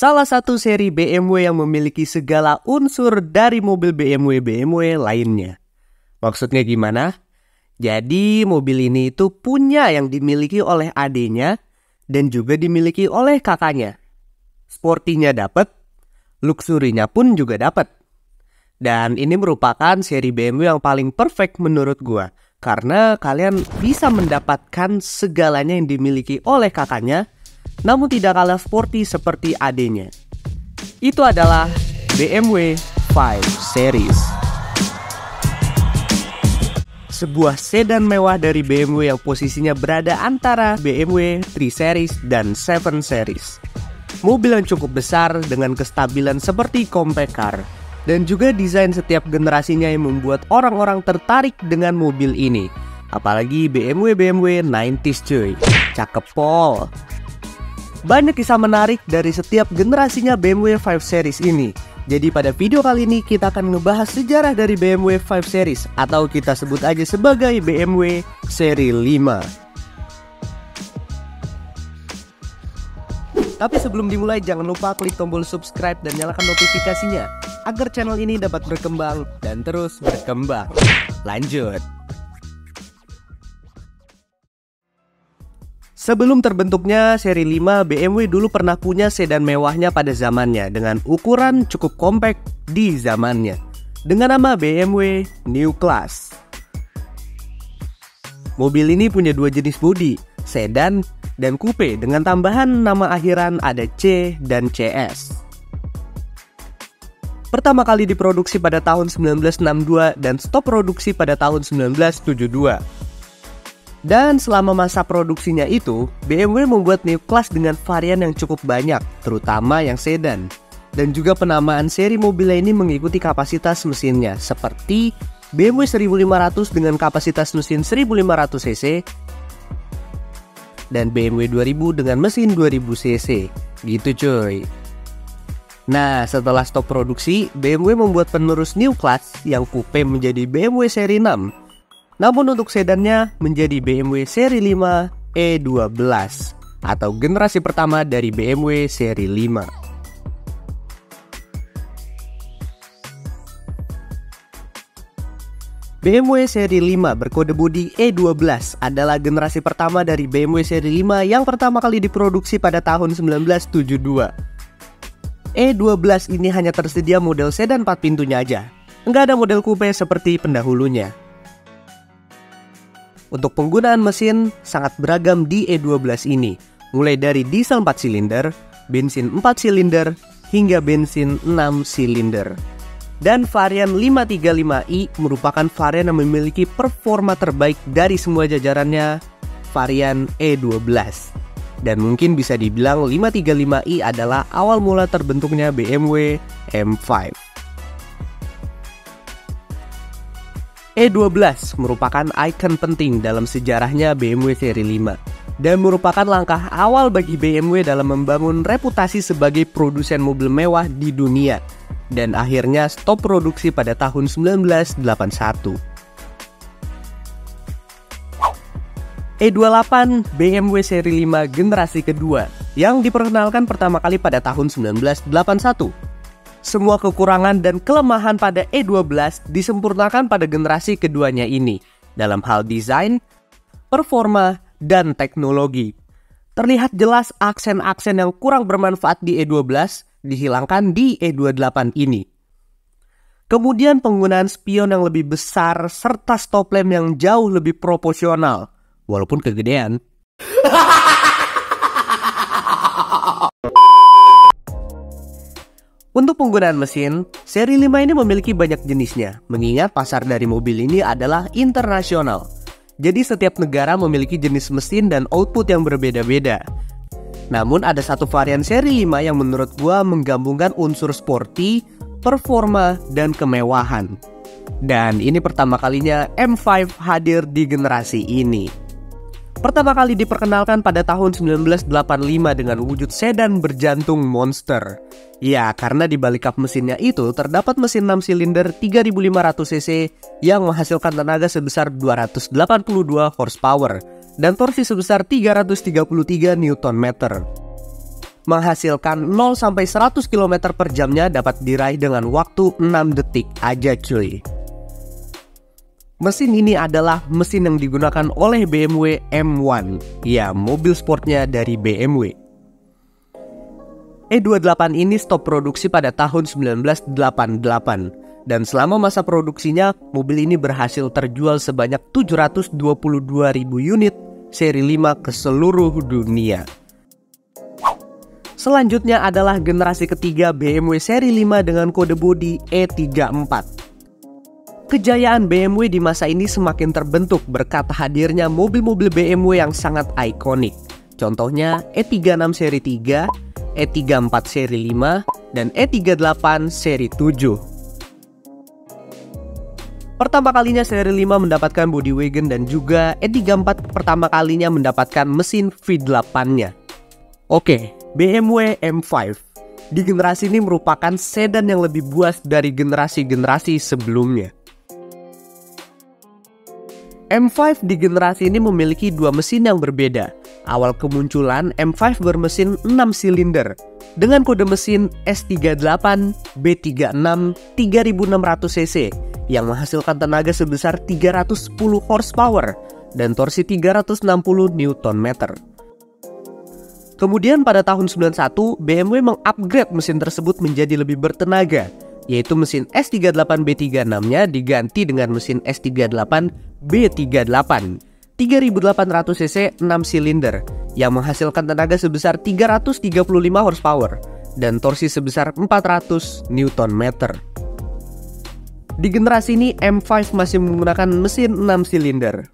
salah satu seri BMW yang memiliki segala unsur dari mobil BMW lainnya. Maksudnya gimana? Jadi mobil ini itu punya yang dimiliki oleh adenya dan juga dimiliki oleh kakaknya. Sportinya dapat, luxurinya pun juga dapat. Dan ini merupakan seri BMW yang paling perfect menurut gua. Karena kalian bisa mendapatkan segalanya yang dimiliki oleh kakaknya, namun tidak kalah sporty seperti adenya. Itu adalah BMW 5 Series. Sebuah sedan mewah dari BMW yang posisinya berada antara BMW 3 Series dan 7 Series. Mobil yang cukup besar dengan kestabilan seperti compact car. Dan juga desain setiap generasinya yang membuat orang-orang tertarik dengan mobil ini. Apalagi BMW 90s cuy. Cakep pol. Banyak kisah menarik dari setiap generasinya BMW 5 Series ini. Jadi pada video kali ini kita akan ngebahas sejarah dari BMW 5 Series, atau kita sebut aja sebagai BMW seri 5. Tapi sebelum dimulai jangan lupa klik tombol subscribe dan nyalakan notifikasinya agar channel ini dapat berkembang dan terus berkembang. Lanjut. Sebelum terbentuknya seri 5, BMW dulu pernah punya sedan mewahnya pada zamannya dengan ukuran cukup compact di zamannya dengan nama BMW New Class. Mobil ini punya dua jenis bodi, sedan dan coupe dengan tambahan nama akhiran ada C dan CS. Pertama kali diproduksi pada tahun 1962 dan stop produksi pada tahun 1972. Dan selama masa produksinya itu, BMW membuat New Class dengan varian yang cukup banyak, terutama yang sedan. Dan juga penamaan seri mobilnya ini mengikuti kapasitas mesinnya, seperti BMW 1500 dengan kapasitas mesin 1500 cc dan BMW 2000 dengan mesin 2000 cc. Gitu cuy. Nah, setelah stop produksi, BMW membuat penerus New Class yang coupe menjadi BMW seri 6. Namun untuk sedannya menjadi BMW seri 5 E12 atau generasi pertama dari BMW seri 5. BMW seri 5 berkode bodi E12 adalah generasi pertama dari BMW seri 5 yang pertama kali diproduksi pada tahun 1972. E12 ini hanya tersedia model sedan 4 pintunya aja. Nggak ada model coupe seperti pendahulunya. Untuk penggunaan mesin sangat beragam di E12 ini, mulai dari diesel 4 silinder, bensin 4 silinder, hingga bensin 6 silinder. Dan varian 535i merupakan varian yang memiliki performa terbaik dari semua jajarannya varian E12. Dan mungkin bisa dibilang 535i adalah awal mula terbentuknya BMW M5. E12 merupakan ikon penting dalam sejarahnya BMW seri 5 dan merupakan langkah awal bagi BMW dalam membangun reputasi sebagai produsen mobil mewah di dunia. Dan akhirnya stop produksi pada tahun 1981. E28 BMW seri 5 generasi kedua yang diperkenalkan pertama kali pada tahun 1981. Semua kekurangan dan kelemahan pada E12 disempurnakan pada generasi keduanya ini dalam hal desain, performa, dan teknologi. Terlihat jelas aksen-aksen yang kurang bermanfaat di E12 dihilangkan di E28 ini. Kemudian penggunaan spion yang lebih besar serta stop lamp yang jauh lebih proporsional, walaupun kegedean. Untuk penggunaan mesin, seri 5 ini memiliki banyak jenisnya, mengingat pasar dari mobil ini adalah internasional. Jadi setiap negara memiliki jenis mesin dan output yang berbeda-beda. Namun ada satu varian seri 5 yang menurut gua menggabungkan unsur sporty, performa, dan kemewahan. Dan ini pertama kalinya M5 hadir di generasi ini. Pertama kali diperkenalkan pada tahun 1985 dengan wujud sedan berjantung monster. Ya, karena di balik kap mesinnya itu terdapat mesin 6 silinder 3500 cc yang menghasilkan tenaga sebesar 282 horsepower dan torsi sebesar 333 Nm. Menghasilkan 0-100 km per jamnya dapat diraih dengan waktu 6 detik aja cuy. Mesin ini adalah mesin yang digunakan oleh BMW M1, ya mobil sportnya dari BMW. E28 ini stop produksi pada tahun 1988, dan selama masa produksinya, mobil ini berhasil terjual sebanyak 722.000 unit seri 5 ke seluruh dunia. Selanjutnya adalah generasi ketiga BMW seri 5 dengan kode bodi E34. Kejayaan BMW di masa ini semakin terbentuk berkat hadirnya mobil-mobil BMW yang sangat ikonik. Contohnya E36 seri 3, E34 seri 5, dan E38 seri 7. Pertama kalinya seri 5 mendapatkan body wagon dan juga E34 pertama kalinya mendapatkan mesin V8-nya. Oke, BMW M5 di generasi ini merupakan sedan yang lebih buas dari generasi-generasi sebelumnya. M5 di generasi ini memiliki dua mesin yang berbeda. Awal kemunculan M5 bermesin 6 silinder dengan kode mesin S38 B36 3600 cc yang menghasilkan tenaga sebesar 310 horsepower dan torsi 360 Nm. Kemudian pada tahun 91, BMW mengupgrade mesin tersebut menjadi lebih bertenaga, yaitu mesin S38B36-nya diganti dengan mesin S38B38 3800 cc 6 silinder yang menghasilkan tenaga sebesar 335 horsepower dan torsi sebesar 400 Nm. Di generasi ini M5 masih menggunakan mesin 6 silinder.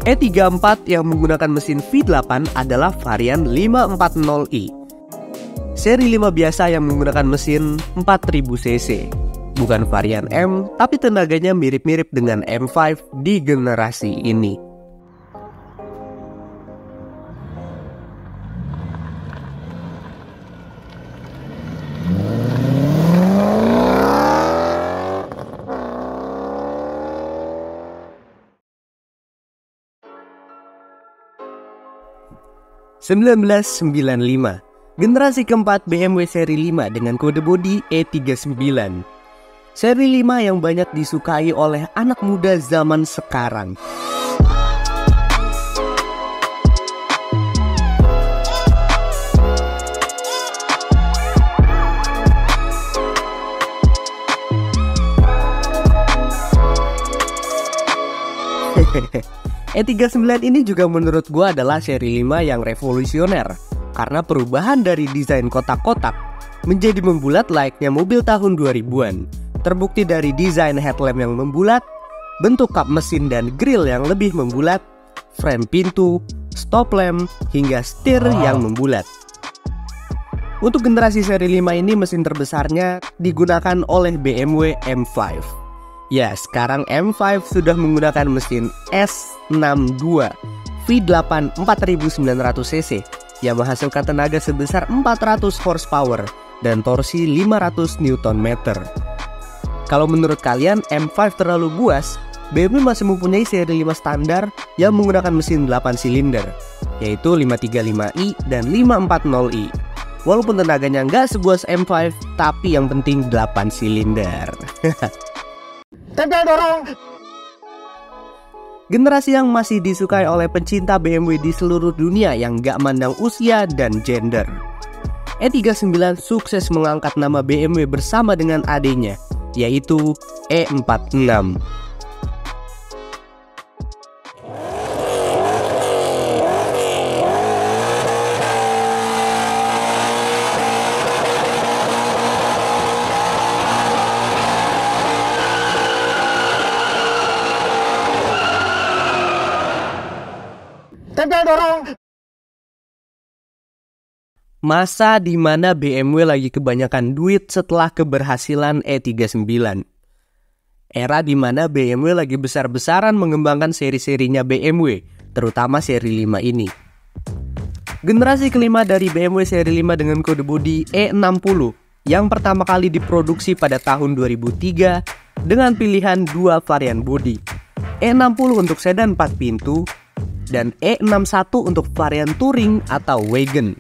E34 yang menggunakan mesin V8 adalah varian 540i. Seri 5 biasa yang menggunakan mesin 4000 cc. Bukan varian M, tapi tenaganya mirip-mirip dengan M5 di generasi ini. (1995) Generasi keempat BMW seri 5 dengan kode bodi E39. Seri 5 yang banyak disukai oleh anak muda zaman sekarang. E39 ini juga menurut gua adalah seri 5 yang revolusioner karena perubahan dari desain kotak-kotak menjadi membulat layaknya mobil tahun 2000-an. Terbukti dari desain headlamp yang membulat, bentuk kap mesin dan grill yang lebih membulat, frame pintu, stop lamp, hingga setir yang membulat. Untuk generasi seri 5 ini mesin terbesarnya digunakan oleh BMW M5. Ya, sekarang M5 sudah menggunakan mesin S62 V8 4900 cc yang menghasilkan tenaga sebesar 400 horsepower dan torsi 500 Nm. Kalau menurut kalian M5 terlalu buas, BMW masih mempunyai seri 5 standar yang menggunakan mesin 8 silinder, yaitu 535i dan 540i. Walaupun tenaganya nggak sebuas M5, tapi yang penting 8 silinder. Tempel dorong. Generasi yang masih disukai oleh pencinta BMW di seluruh dunia yang gak mandang usia dan gender. E39 sukses mengangkat nama BMW bersama dengan adenya, yaitu E46. Masa di mana BMW lagi kebanyakan duit setelah keberhasilan E39. Era di mana BMW lagi besar-besaran mengembangkan seri-serinya BMW, terutama seri 5 ini. Generasi kelima dari BMW seri 5 dengan kode bodi E60 yang pertama kali diproduksi pada tahun 2003 dengan pilihan dua varian bodi, E60 untuk sedan 4 pintu dan E61 untuk varian touring atau wagon.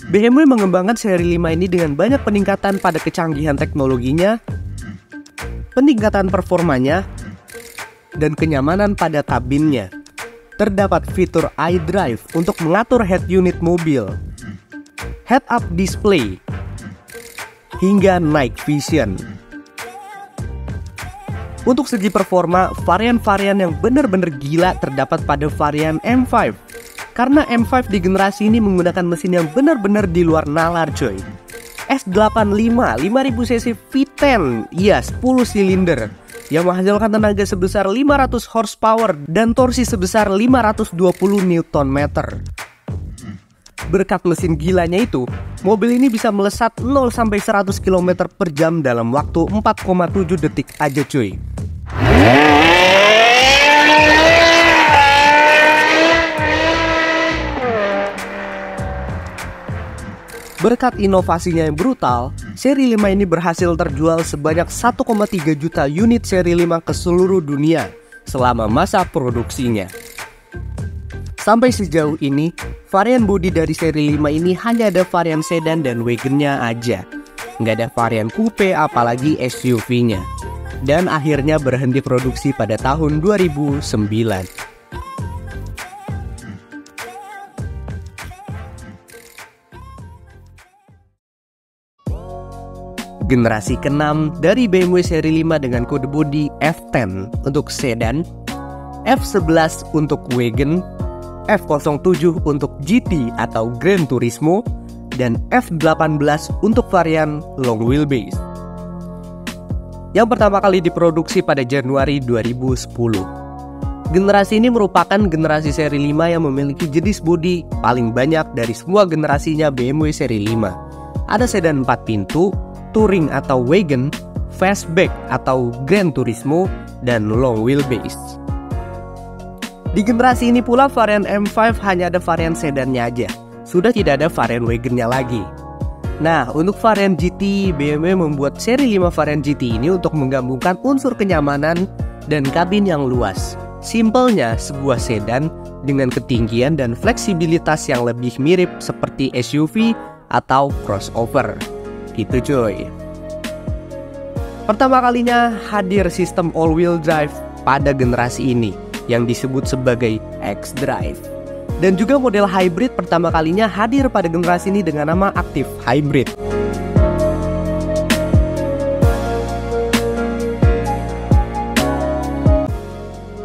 BMW mengembangkan seri 5 ini dengan banyak peningkatan pada kecanggihan teknologinya, peningkatan performanya, dan kenyamanan pada kabinnya. Terdapat fitur iDrive untuk mengatur head unit mobil, head-up display, hingga night vision. Untuk segi performa, varian-varian yang benar-benar gila terdapat pada varian M5. Karena M5 di generasi ini menggunakan mesin yang benar-benar di luar nalar coy. S85 5000cc V10, iya 10 silinder, yang menghasilkan tenaga sebesar 500 horsepower dan torsi sebesar 520 Nm. Berkat mesin gilanya itu, mobil ini bisa melesat 0-100 km per jam dalam waktu 4,7 detik aja cuy. Berkat inovasinya yang brutal, seri 5 ini berhasil terjual sebanyak 1,3 juta unit seri 5 ke seluruh dunia selama masa produksinya. Sampai sejauh ini, varian bodi dari seri 5 ini hanya ada varian sedan dan wagonnya aja. Nggak ada varian coupe apalagi SUV-nya. Dan akhirnya berhenti produksi pada tahun 2009. Generasi ke-6 dari BMW seri 5 dengan kode bodi F10 untuk sedan, F11 untuk wagon, F07 untuk GT atau Gran Turismo, dan F18 untuk varian long wheelbase. Yang pertama kali diproduksi pada Januari 2010. Generasi ini merupakan generasi seri 5 yang memiliki jenis bodi paling banyak dari semua generasinya BMW seri 5. Ada sedan 4 pintu, touring atau wagon, fastback atau Gran Turismo, dan long wheelbase. Di generasi ini pula varian M5 hanya ada varian sedannya aja, sudah tidak ada varian wagonnya lagi. Nah, untuk varian GT, BMW membuat seri 5 varian GT ini untuk menggabungkan unsur kenyamanan dan kabin yang luas. Simpelnya, sebuah sedan dengan ketinggian dan fleksibilitas yang lebih mirip seperti SUV atau crossover. Gitu cuy. Pertama kalinya hadir sistem all-wheel drive pada generasi ini yang disebut sebagai xDrive. Dan juga model hybrid pertama kalinya hadir pada generasi ini dengan nama Active Hybrid.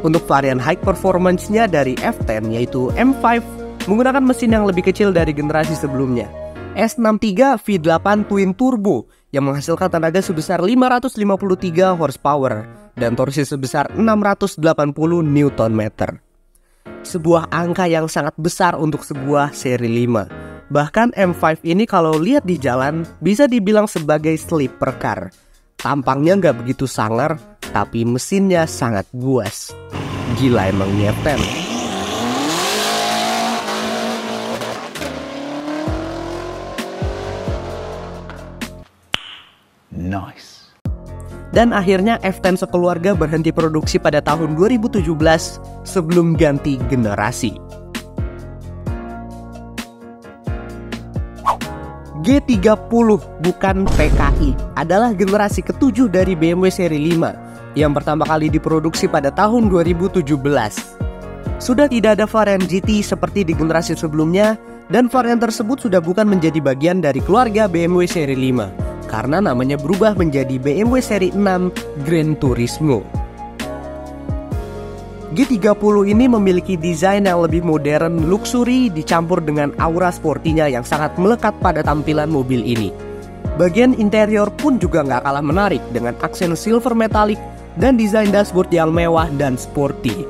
Untuk varian high performance-nya dari F10 yaitu M5 menggunakan mesin yang lebih kecil dari generasi sebelumnya, S63 V8 Twin Turbo yang menghasilkan tenaga sebesar 553 horsepower dan torsi sebesar 680 Nm. Sebuah angka yang sangat besar untuk sebuah seri 5. Bahkan M5 ini kalau lihat di jalan bisa dibilang sebagai sleeper car. Tampangnya nggak begitu sangar, tapi mesinnya sangat buas. Gila emang nih F10. Nice. Dan akhirnya F10 sekeluarga berhenti produksi pada tahun 2017 sebelum ganti generasi. G30 bukan PKI adalah generasi ke-7 dari BMW seri 5 yang pertama kali diproduksi pada tahun 2017. Sudah tidak ada varian GT seperti di generasi sebelumnya dan varian tersebut sudah bukan menjadi bagian dari keluarga BMW seri 5. Karena namanya berubah menjadi BMW seri 6 Gran Turismo. G30 ini memiliki desain yang lebih modern, luxury dicampur dengan aura sportinya yang sangat melekat pada tampilan mobil ini. Bagian interior pun juga nggak kalah menarik dengan aksen silver metallic dan desain dashboard yang mewah dan sporty.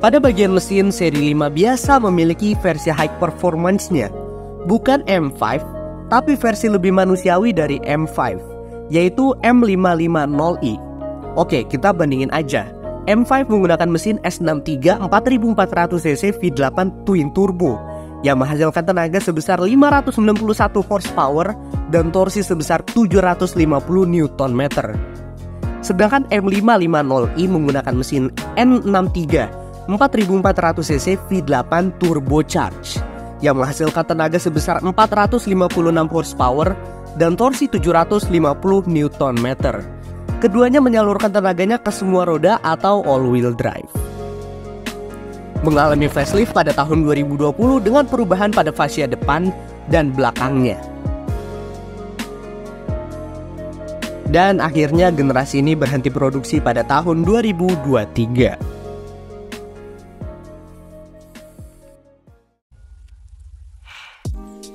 Pada bagian mesin, seri 5 biasa memiliki versi high performance-nya, bukan M5, tapi versi lebih manusiawi dari M5, yaitu M550i. Oke, kita bandingin aja. M5 menggunakan mesin S63 4400cc V8 Twin Turbo yang menghasilkan tenaga sebesar 591 horsepower dan torsi sebesar 750 Nm. Sedangkan M550i menggunakan mesin N63 4400cc V8 turbocharged yang menghasilkan tenaga sebesar 456 horsepower dan torsi 750 Nm. Keduanya menyalurkan tenaganya ke semua roda atau all-wheel drive. Mengalami facelift pada tahun 2020 dengan perubahan pada fascia depan dan belakangnya. Dan akhirnya generasi ini berhenti produksi pada tahun 2023.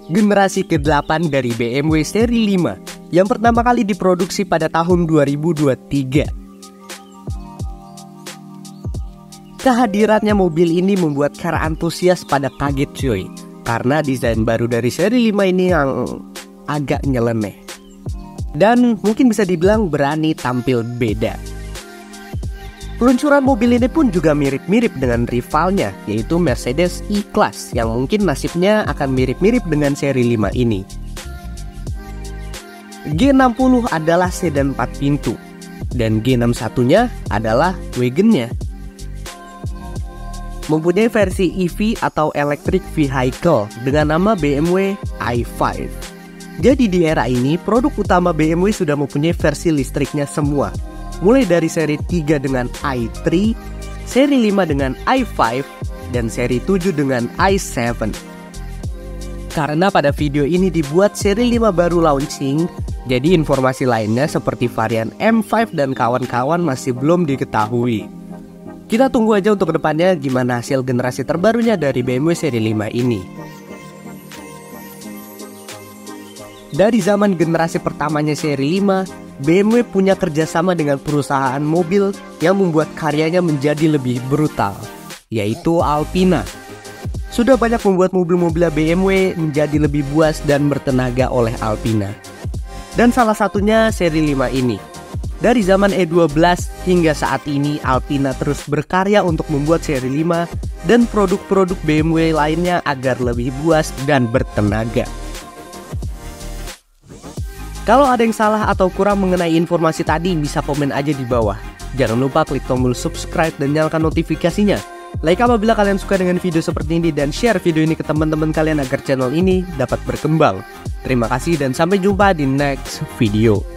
Generasi ke-8 dari BMW seri 5 yang pertama kali diproduksi pada tahun 2023. Kehadirannya mobil ini membuat para antusias pada kaget cuy, karena desain baru dari seri 5 ini yang agak nyeleneh dan mungkin bisa dibilang berani tampil beda. Peluncuran mobil ini pun juga mirip-mirip dengan rivalnya, yaitu Mercedes E-Class yang mungkin nasibnya akan mirip-mirip dengan seri 5 ini. G60 adalah sedan 4 pintu dan G61-nya adalah wagonnya. Mempunyai versi EV atau Electric Vehicle dengan nama BMW i5. Jadi di era ini, produk utama BMW sudah mempunyai versi listriknya semua. Mulai dari seri 3 dengan i3, seri 5 dengan i5, dan seri 7 dengan i7. Karena pada video ini dibuat seri 5 baru launching, jadi informasi lainnya seperti varian M5 dan kawan-kawan masih belum diketahui. Kita tunggu aja untuk kedepannya gimana hasil generasi terbarunya dari BMW seri 5 ini. Dari zaman generasi pertamanya seri 5, BMW punya kerjasama dengan perusahaan mobil yang membuat karyanya menjadi lebih brutal, yaitu Alpina. Sudah banyak membuat mobil-mobil BMW menjadi lebih buas dan bertenaga oleh Alpina. Dan salah satunya seri 5 ini. Dari zaman E12 hingga saat ini, Alpina terus berkarya untuk membuat seri 5 dan produk-produk BMW lainnya agar lebih buas dan bertenaga. Kalau ada yang salah atau kurang mengenai informasi tadi, bisa komen aja di bawah. Jangan lupa klik tombol subscribe dan nyalakan notifikasinya. Like apabila kalian suka dengan video seperti ini dan share video ini ke teman-teman kalian agar channel ini dapat berkembang. Terima kasih dan sampai jumpa di next video.